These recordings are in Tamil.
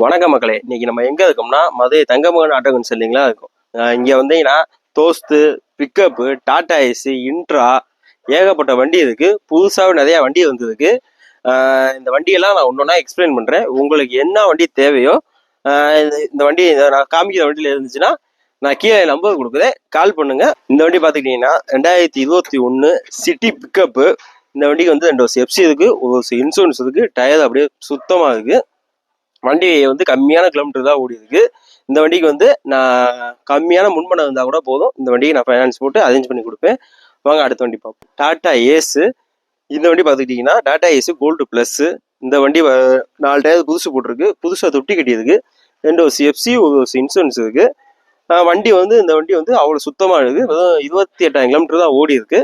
வணக்கம் மக்களே. இன்னைக்கு நம்ம எங்க இருக்கோம்னா மதுரை தங்கமகன் ஆட்டோ கன்சல்டிங்லாம் இருக்கும். இங்க வந்தீங்கன்னா தோஸ்து, பிக்கப்பு, டாடா ஏசி, இன்ட்ரா ஏகப்பட்ட வண்டி இருக்கு. புதுசாக நிறைய வண்டி வந்திருக்கு. இந்த வண்டியெல்லாம் நான் ஒன்னொன்னா எக்ஸ்பிளைன் பண்றேன். உங்களுக்கு என்ன வண்டி தேவையோ இந்த வண்டி நான் காமிக்கிற வண்டியில இருந்துச்சுன்னா நான் கீழே நம்பர் கொடுக்குறேன், கால் பண்ணுங்க. இந்த வண்டி பார்த்துக்கிட்டீங்கன்னா 2021 சிட்டி பிக்கப்பு. இந்த வண்டிக்கு வந்து 2 வருஷம் எஃப்சி இருக்கு, ஒரு வருஷம் இன்சூரன்ஸ் இருக்கு, டயர் அப்படியே சுத்தமா இருக்கு. வண்டி வந்து கம்மியான கிலோமீட்டர் தான் ஓடி இருக்கு. இந்த வண்டிக்கு வந்து நான் கம்மியான முன்பணம் இருந்தால் கூட போதும், இந்த வண்டிக்கு நான் ஃபைனான்ஸ் போட்டு அரேஞ்ச் பண்ணி கொடுப்பேன். வாங்க அடுத்த வண்டி பார்ப்போம். டாடா ஏஸு. இந்த வண்டி பார்த்துக்கிட்டிங்கன்னா டாடா ஏஸு கோல்டு ப்ளஸ்ஸு. இந்த வண்டி 4 டயர் புதுசு போட்டிருக்கு, புதுசாக தொட்டி கட்டியிருக்கு, 2 வருஷம் எஃப்சி, ஒரு வருஷம் இன்சூரன்ஸ் இருக்கு. வண்டி வந்து இந்த வண்டி வந்து அவ்வளோ சுத்தமாக இருக்குது. வெறும் 28,000 கிலோமீட்டர் தான் ஓடி இருக்கு.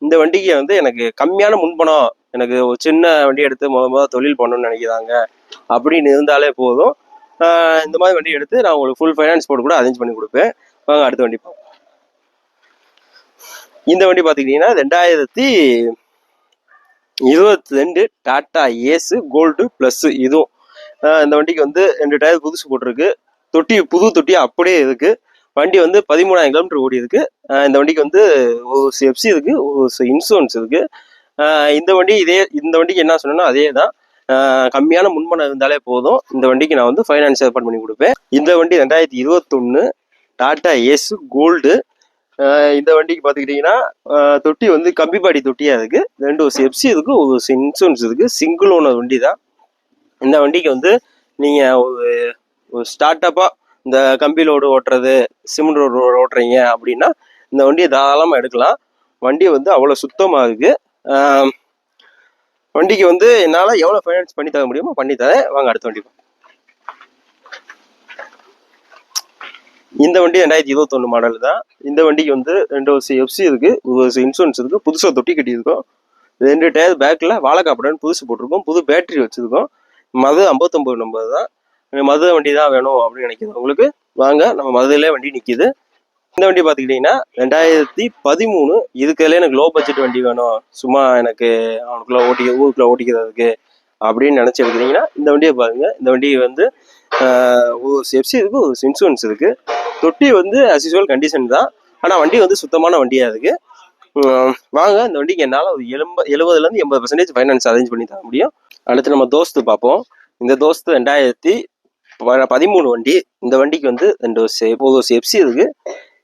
இந்த வண்டிக்கு வந்து எனக்கு கம்மியான முன்பணம், எனக்கு ஒரு சின்ன வண்டி எடுத்து முதல் தொழில் பண்ணணும்னு நினைக்கிறாங்க அப்படின்னு இருந்தாலே போதும், இந்த மாதிரி வண்டி எடுத்து நான் உங்களுக்கு ஃபுல் ஃபைனான்ஸ் போட்டு கூட அரேஞ்ச் பண்ணி கொடுப்பேன். வாங்க அடுத்த வண்டி பார்ப்போம். இந்த வண்டி பார்த்துக்கிட்டிங்கன்னா 2022 டாடா ஏஸு கோல்டு ப்ளஸ். இதுவும் இந்த வண்டிக்கு வந்து 2 டயர் புதுசு போட்டிருக்கு, தொட்டி புது தொட்டி அப்படியே இருக்கு. வண்டி வந்து 13,000 கிலோமீட்டர் ஓடி இருக்கு. இந்த வண்டிக்கு வந்து ஒரு எஃப்சி இருக்கு, ஒரு இன்சூரன்ஸ் இருக்கு. இந்த வண்டிக்கு என்ன சொன்னேன்னா அதே தான், கம்மியான முன்பணம் இருந்தாலே போதும், இந்த வண்டிக்கு நான் வந்து ஃபைனான்ஸ் ஏற்பாடு பண்ணி கொடுப்பேன். இந்த வண்டி 2021 டாடா ஏஸு கோல்டு. இந்த வண்டிக்கு பார்த்துக்கிட்டிங்கன்னா தொட்டி வந்து கம்பிப்பாடி தொட்டியாக இருக்குது, 2 வருஷம் எஃப்சி இருக்குது, ஒரு வருஷம் இன்சூரன்ஸ் இருக்குது, சிங்கிள் ஓனர் வண்டி தான். இந்த வண்டிக்கு வந்து நீங்கள் ஒரு ஸ்டார்ட் அப்பாக இந்த கம்பி லோடு ஓட்டுறது, சிமெண்ட் ரோடு ஓட்டுறீங்க அப்படின்னா இந்த வண்டியை தாராளமாக எடுக்கலாம். வண்டி வந்து அவ்வளோ சுத்தமாக இருக்குது. வண்டிக்கு வந்து என்னால் எவ்வளோ ஃபைனான்ஸ் பண்ணி தர முடியுமோ பண்ணி தரேன். வாங்க அடுத்த வண்டி. இந்த வண்டி 2021 மாடல் தான். இந்த வண்டிக்கு வந்து 2 வருஷம் எஃப்சி இருக்கு, ஒரு வருஷம் இன்சூரன்ஸ் இருக்கு, புதுசாக தொட்டி கட்டியிருக்கோம், 2 டயர் பேக்கில் வாழைக்காப்படன் புதுசு போட்டிருக்கோம், புது பேட்டரி வச்சிருக்கோம். மது 59 நம்பர் தான். மது வண்டி தான் வேணும் அப்படின்னு நினைக்கிறது உங்களுக்கு வாங்க, நம்ம மதுரையிலே வண்டி நிற்கிது. இந்த வண்டி பார்த்துக்கிட்டிங்கன்னா 2013. இதுக்குள்ளே எனக்கு லோ பட்ஜெட் வண்டி வேணும், சும்மா எனக்கு அவனுக்குள்ள ஊருக்குள்ள ஓட்டிக்கிறதுக்கு அப்படின்னு நினச்சி எடுக்கிறீங்கன்னா இந்த வண்டியை பாருங்க. இந்த வண்டி வந்து ஒரு எஃப்சி இருக்கு, ஒரு இன்சூரன்ஸ் இருக்கு. தொட்டி வந்து அஸ் யூசுவல் கண்டிஷன் தான், ஆனால் வண்டி வந்து சுத்தமான வண்டியாக இருக்கு. வாங்க, இந்த வண்டிக்கு என்னால் ஒரு 70% 80% ஃபைனான்ஸ் அரேஞ்ச் பண்ணி தர முடியும். அடுத்து நம்ம தோஸ்து பார்ப்போம். இந்த தோஸ்து 2013 வண்டி. இந்த வண்டிக்கு வந்து 2 வருஷம் எஃப்சி இருக்கு,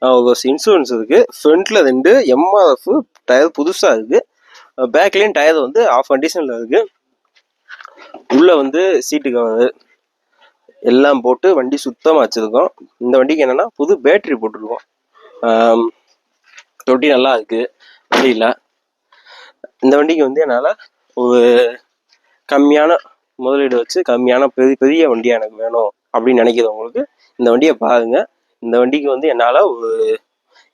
ஒரு வருஷம் இன்சூரன்ஸ் இருக்கு. ஃப்ரண்ட்ல 2 எம்ஆர்எஃப் டயர் புதுசாக இருக்கு, பேக்லேயும் டயர் வந்து ஆஃப் கண்டிஷனில் இருக்கு. உள்ள வந்து சீட்டு கவர் எல்லாம் போட்டு வண்டி சுத்தமாக வச்சுருக்கோம். இந்த வண்டிக்கு என்னென்னா புது பேட்ரி போட்டிருக்கோம். தொட்டி நல்லா இருக்குது வண்டியில். இந்த வண்டிக்கு வந்து என்னால் ஒரு கம்மியான முதலீடு வச்சு கம்மியான பெரிய வண்டியாக எனக்கு வேணும் அப்படின்னு நினைக்கிறவங்களுக்கு இந்த வண்டியை பாருங்கள். இந்த வண்டிக்கு வந்து என்னால் ஒரு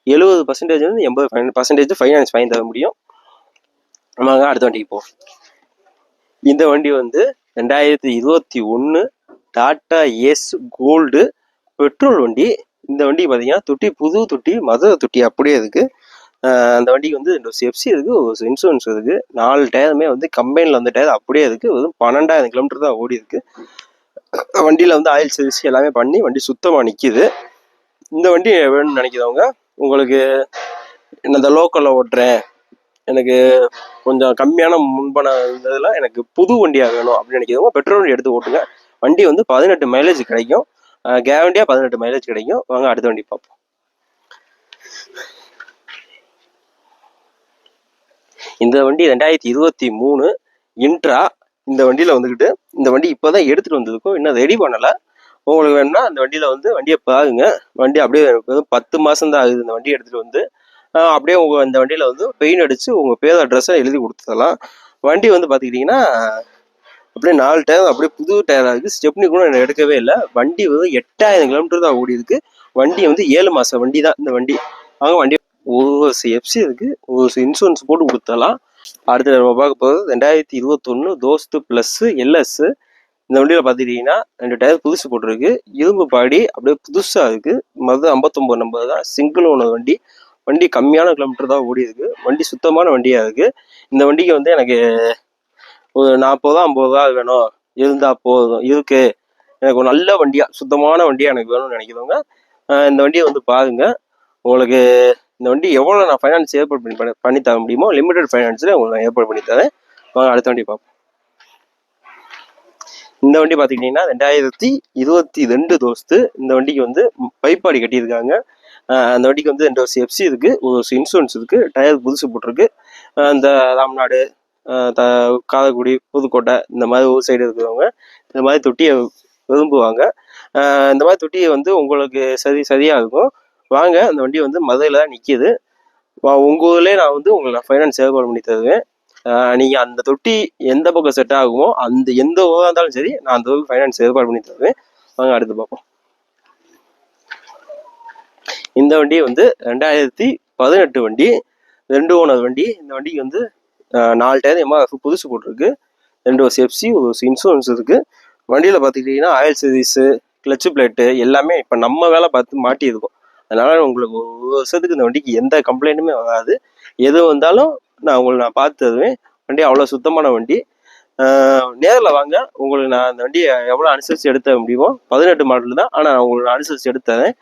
70% 80% ஃபைனான்ஸ் வாங்கி தர முடியும். ஆமாங்க, அடுத்த வண்டிக்கு போவோம். இந்த வண்டி வந்து 2021 டாடா ஏஸ் கோல்டு பெட்ரோல் வண்டி. இந்த வண்டி பார்த்தீங்கன்னா தொட்டி புது தொட்டி, மதுரை தொட்டி அப்படியே இருக்குது. அந்த வண்டிக்கு வந்து 2 எஃப்சி இருக்குது, ஒரு இன்சூரன்ஸ் இருக்குது, 4 டயருமே வந்து கம்பெனியில் வந்த டயர் அப்படியே இருக்குது. வெறும் 12,000 கிலோமீட்டர் தான் ஓடி இருக்குது. வண்டியில் வந்து ஆயில் சர்வீஸ் எல்லாமே பண்ணி வண்டி சுத்தமாக நிற்கிது. இந்த வண்டி வேணும்னு நினைக்கிறவங்க, உங்களுக்கு இந்த லோக்கலில் ஓட்டுறேன், எனக்கு கொஞ்சம் கம்மியான முன்பணம் இருந்ததில் எனக்கு புது வண்டியாக வேணும் அப்படின்னு நினைக்கிறவங்க பெட்ரோல் வண்டி எடுத்து ஓட்டுங்க. வண்டி வந்து 18 மைலேஜ் கிடைக்கும், கேரண்டியாக 18 மைலேஜ் கிடைக்கும். வாங்க அடுத்த வண்டி பார்ப்போம். இந்த வண்டி 2023 இன்ட்ரா. இந்த வண்டியில் வந்துக்கிட்டு இந்த வண்டி இப்போ தான் எடுத்துகிட்டு வந்திருக்கோம், இன்னும் ரெடி பண்ணலை. உங்களுக்கு வேணும்னா இந்த வண்டியில் வந்து வண்டியை பாருங்க. வண்டி அப்படியே 10 மாதம் தான் ஆகுது. இந்த வண்டியை எடுத்துகிட்டு வந்து அப்படியே இந்த வண்டியில் வந்து பெயிண்ட் அடித்து உங்கள் பேர் அட்ரஸை எழுதி கொடுத்துடலாம். வண்டி வந்து பார்த்துக்கிட்டிங்கன்னா அப்படியே 4 டயர் அப்படியே புது டயராக இருக்குது. ஸ்டெப்னி கூட எனக்கு எடுக்கவே இல்லை. வண்டி வந்து 8,000 கிலோமீட்டர் தான் ஓடி இருக்குது. வண்டி வந்து 7 மாதம் வண்டி தான் இந்த வண்டி. அவங்க வண்டி ஒரு எஃப்சி இருக்குது, ஒரு இன்சூரன்ஸ் போட்டு கொடுத்துடலாம். அடுத்து நம்ம பார்க்க போகிறது 2021 தோஸ்து ப்ளஸ் எல்எஸ். இந்த வண்டியில் பார்த்துக்கிட்டிங்கன்னா 2 டயர் புதுசு போட்டிருக்கு, இரும்பு பாடி அப்படியே புதுசாக இருக்குது. மது 59 நம்பர் தான், சிங்கிள் ஓனர் வண்டி. வண்டி கம்மியான கிலோமீட்டர் தான் ஓடி இருக்கு, வண்டி சுத்தமான வண்டியாக இருக்குது. இந்த வண்டிக்கு வந்து எனக்கு ஒரு 40 50 வேணும் இருந்தால் போதும் இருக்கு. எனக்கு ஒரு நல்ல வண்டியாக சுத்தமான வண்டியாக எனக்கு வேணும்னு நினைக்கிறவங்க இந்த வண்டியை வந்து பாருங்க. உங்களுக்கு இந்த வண்டி எவ்வளோ நான் ஃபைனான்ஸ் ஏற்பாடு பண்ணி தர முடியுமோ லிமிடெட் ஃபைனான்ஸில் உங்களுக்கு நான் ஏற்பாடு பண்ணி தரேன். வாங்க அடுத்த வண்டி பார்ப்போம். இந்த வண்டி பார்த்துக்கிட்டிங்கன்னா 2022 தோஸ்து. இந்த வண்டிக்கு வந்து பைப்பாடி கட்டியிருக்காங்க. அந்த வண்டிக்கு வந்து 2 வருஷம் எஃப்சி இருக்குது, 1 வருஷம் இன்சூரன்ஸ் இருக்குது, டயர் புதுசு போட்டிருக்கு. இந்த ராம்நாடு, காரைக்குடி, புதுக்கோட்டை இந்த மாதிரி ஊர் சைடு இருக்கிறவங்க இந்த மாதிரி தொட்டியை விரும்புவாங்க. இந்த மாதிரி தொட்டியை வந்து உங்களுக்கு சரியாக இருக்கும். வாங்க, அந்த வண்டி வந்து மதுரையில் தான் நிற்கிது. உங்கள் ஊர்லேயே நான் வந்து உங்களுக்கு ஃபைனான்ஸ் ஏற்பாடு பண்ணி தருவேன். நீங்கள் அந்த தொட்டி எந்த பக்கம் செட் ஆகுமோ அந்த எந்த ஊராக இருந்தாலும் சரி, நான் அந்த ஊருக்கு ஃபைனான்ஸ் ஏற்பாடு பண்ணி தருவேன். வாங்க அடுத்து பார்ப்போம். இந்த வண்டி வந்து 2018 வண்டி, 2 ஓனர் வண்டி. இந்த வண்டிக்கு வந்து 4 டயர் எம்ஆர்எஃப் புதுசு போட்டிருக்கு, 2 வருஷம் எஃப்சி, 1 வருஷம் இன்சூரன்ஸ் இருக்குது. வண்டியில் பார்த்துக்கிட்டிங்கன்னா ஆயில் சர்வீஸு, கிளச்சு பிளேட்டு எல்லாமே இப்போ நம்ம வேலை பார்த்து மாட்டியிருக்கோம். அதனால் உங்களுக்கு 1 வருஷத்துக்கு இந்த வண்டிக்கு எந்த கம்ப்ளைண்ட்டுமே வராது. எது வந்தாலும் நான் பார்த்து தருவேன். வண்டி அவ்வளோ சுத்தமான வண்டி. நேரில் வாங்க, உங்களுக்கு நான் அந்த வண்டியை எவ்வளோ அனுசரித்து எடுத்த முடியுமோ 18 மாடல் தான், ஆனால் நான் உங்களுக்கு அனுசரித்து எடுத்து தரேன்.